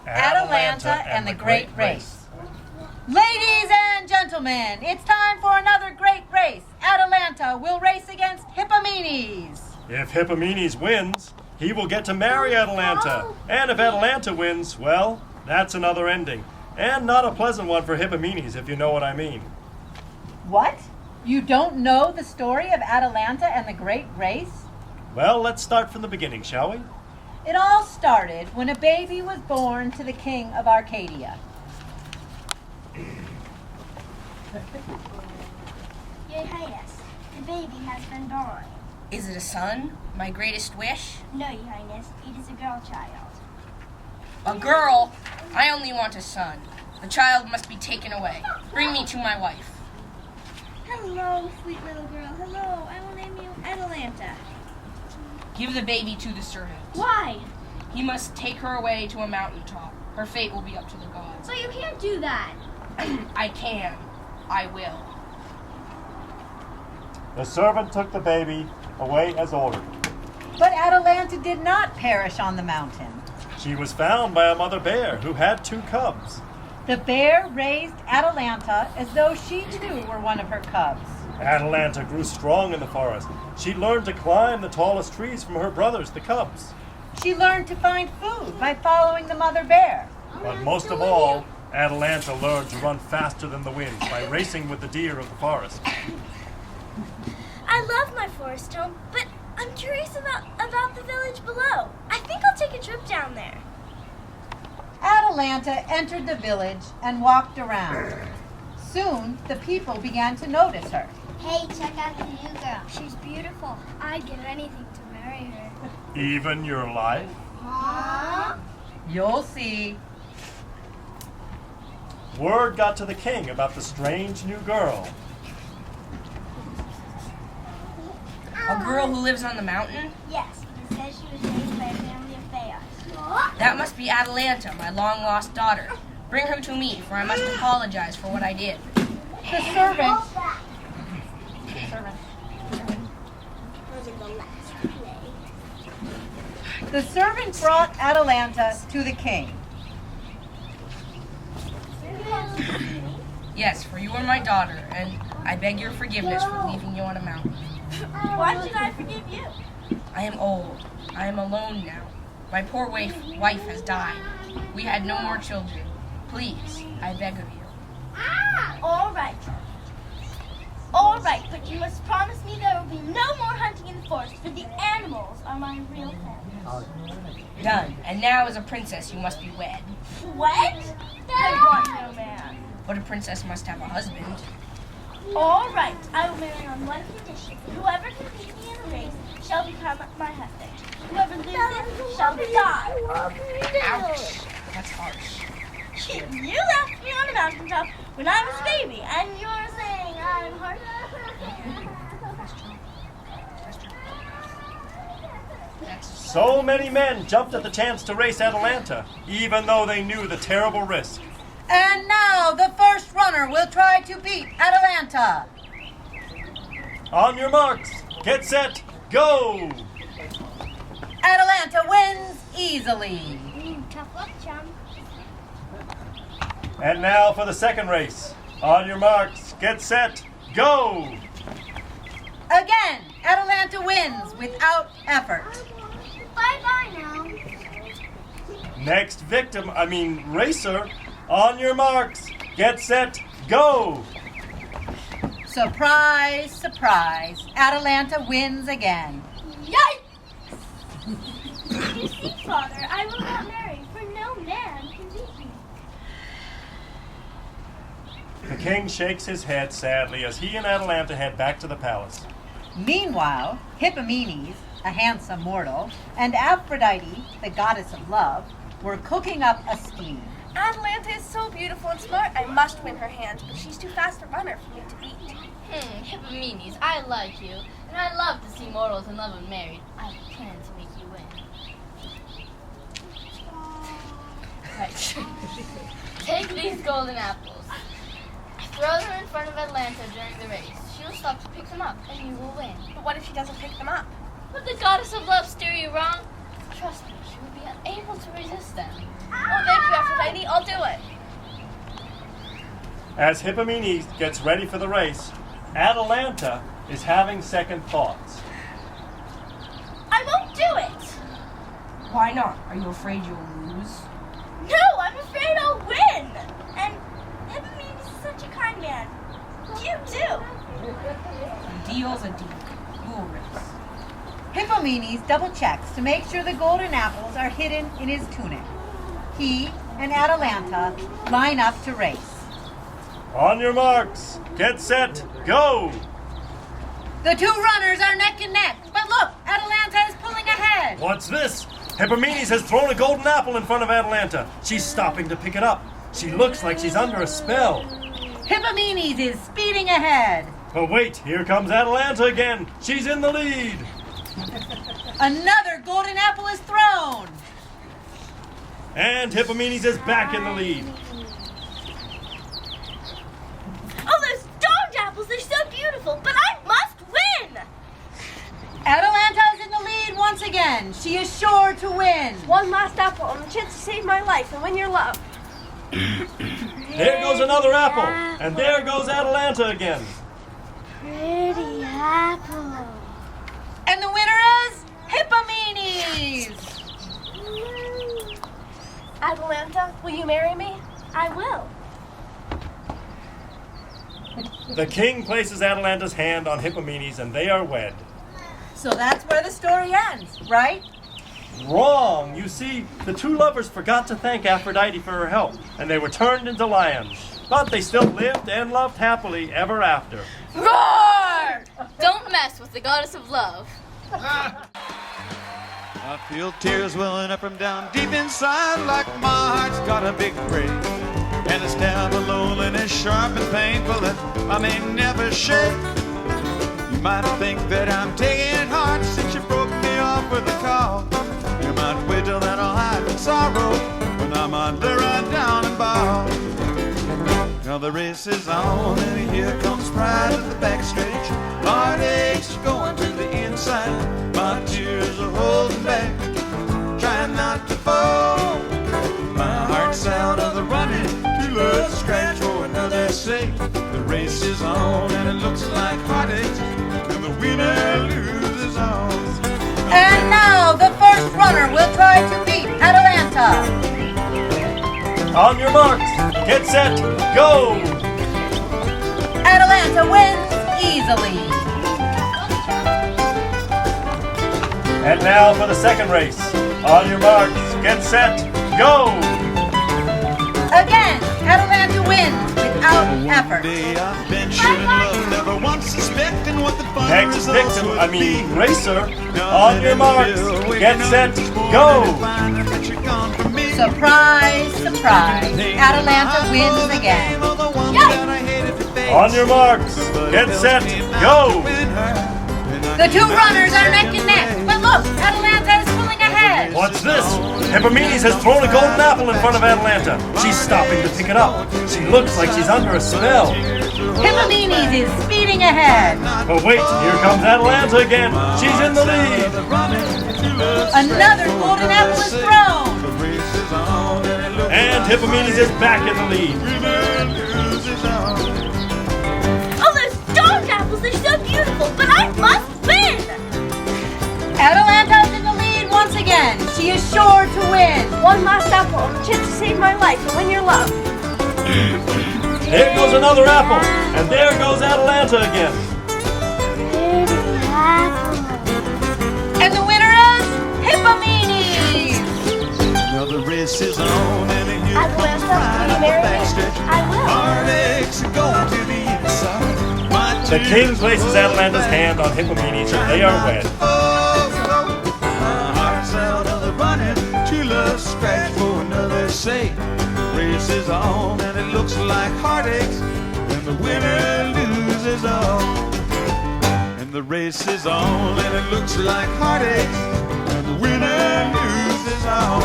Atalanta and the Great Race. Ladies and gentlemen, it's time for another great race. Atalanta will race against Hippomenes. If Hippomenes wins, he will get to marry Atalanta. And if Atalanta wins, well, that's another ending. And not a pleasant one for Hippomenes, if you know what I mean. What? You don't know the story of Atalanta and the Great Race? Well, let's start from the beginning, shall we? It all started when a baby was born to the king of Arcadia. Your Highness, the baby has been born. Is it a son? My greatest wish? No, Your Highness, it is a girl child. A girl? I only want a son. The child must be taken away. Bring me to my wife. Hello, sweet little girl. Hello, I will name you Atalanta. Give the baby to the servant. Why? He must take her away to a mountaintop. Her fate will be up to the gods. But you can't do that. I can. I will. The servant took the baby away as ordered. But Atalanta did not perish on the mountain. She was found by a mother bear who had 2 cubs. The bear raised Atalanta as though she too were one of her cubs. Atalanta grew strong in the forest. She learned to climb the tallest trees from her brothers, the cubs. She learned to find food by following the mother bear. But most of all, Atalanta learned to run faster than the wind by racing with the deer of the forest. I love my forest home, but I'm curious about the village below. I think I'll take a trip down there. Atalanta entered the village and walked around. Soon, the people began to notice her. Hey, check out the new girl. She's beautiful. I'd give anything to marry her. Even your life? Huh? You'll see. Word got to the king about the strange new girl. A girl who lives on the mountain? Yes, it says she was raised by a family of bears. That must be Atalanta, my long-lost daughter. Bring her to me, for I must apologize for what I did. The servant brought Atalanta to the king. Yes, for you are my daughter, and I beg your forgiveness for leaving you on a mountain. Why should I forgive you? I am old. I am alone now. My poor wife has died. We had no more children. Please, I beg of you. All right. All right, but you must promise me there will be no more hunting in the forest, for the animals are my real friends. Done. And now as a princess you must be wed. What? I want no man. But a princess must have a husband. All right, I will marry on one condition. Whoever can beat me in a race shall become my husband. Whoever loses shall die. Ouch. That's harsh. You left me on a mountaintop when I was a baby, and you're saying I'm hard. So many men jumped at the chance to race Atalanta, even though they knew the terrible risk. And now the first runner will try to beat Atalanta. On your marks, get set, go! Atalanta wins easily. Tough luck, chum. And now for the second race. On your marks, get set, go! Again, Atalanta wins without effort. Bye-bye now. Next racer. On your marks, get set, go! Surprise, surprise, Atalanta wins again. Yikes! You see, Father, I will not marry, for no man can beat me. The king shakes his head sadly as he and Atalanta head back to the palace. Meanwhile, Hippomenes, a handsome mortal, and Aphrodite, the goddess of love, were cooking up a scheme. Atalanta is so beautiful and smart, I must win her hand, but she's too fast a runner for me to beat. Hippomenes, I like you, and I love to see mortals in love and married. I have a plan to make you win. Right. Take these golden apples. Throw them in front of Atalanta during the race. She'll stop to pick them up, and you will win. But what if she doesn't pick them up? Would the goddess of love steer you wrong? Trust me, she will be able to resist them. Oh, thank you, Aphrodite. I'll do it. As Hippomenes gets ready for the race, Atalanta is having second thoughts. I won't do it. Why not? Are you afraid you'll lose? No, I'm afraid I'll win. And Hippomenes is such a kind man. You too. A deal's a deal. You will race. Hippomenes double checks to make sure the golden apples are hidden in his tunic. He and Atalanta line up to race. On your marks, get set, go! The two runners are neck and neck, but look, Atalanta is pulling ahead. What's this? Hippomenes has thrown a golden apple in front of Atalanta. She's stopping to pick it up. She looks like she's under a spell. Hippomenes is speeding ahead. But wait, here comes Atalanta again. She's in the lead. Another golden apple is thrown. And Hippomenes is back in the lead. Oh, those dogged apples, they're so beautiful, but I must win. Atalanta is in the lead once again. She is sure to win. One last apple and the chance to save my life and win your love. There goes another apple. And there goes Atalanta again. Pretty apple. And the winner is Hippomenes. Atalanta, will you marry me? I will. The king places Atalanta's hand on Hippomenes and they are wed. So that's where the story ends, right? Wrong! You see, the two lovers forgot to thank Aphrodite for her help, and they were turned into lions. But they still lived and loved happily ever after. Roar! Don't mess with the goddess of love. I feel tears welling up from down deep inside, like my heart's got a big break. And it's down the loneliness, sharp and painful, that I may never shake. You might think that I'm taking heart since you broke me off with a call. You might wait till that I'll hide in sorrow, when I'm under run down and ball. Now the race is on, and here comes pride at the backstretch. Heartaches going to the inside, my tears are holding back, trying not to fall. My heart's out of the running, too low to scratch for another sake. The race is on, and it looks like heartaches, and the winner loses all. And now the first runner will try to beat Atalanta. On your marks, get set, go! Atalanta wins easily. And now for the second race. On your marks, get set, go! Again, Atalanta wins without effort. Day I've ventured in love, never once suspecting what the fun Next results victim, would I mean be. racer. Now On your marks, get set, go! Surprise, surprise. Atalanta wins again. On your marks, get set, go! The two runners are neck and neck, but look, Atalanta is pulling ahead. What's this? Hippomenes has thrown a golden apple in front of Atalanta. She's stopping to pick it up. She looks like she's under a spell. Hippomenes is speeding ahead. But wait, here comes Atalanta again. She's in the lead. Another golden apple is thrown. And Hippomenes is back in the lead. Oh, those dogged apples, they're so beautiful, but I must win. Atalanta is in the lead once again. She is sure to win. One last apple and the chance to save my life and win your love. There goes another apple. And there goes Atalanta again. Pretty apple. And the winner is Hippomenes. Now the race is on, and here comes Atalanta, pride will you at the marry me? backstretch. I will. Heartaches are going to the inside. My The king places Atalanta's hand on Hippomenes and they are wed. My heart's out of the running, true love scratch for another sake. The race is on, and it looks like heartaches, and the winner loses all. And the race is on, and it looks like heartaches, and the winner loses all.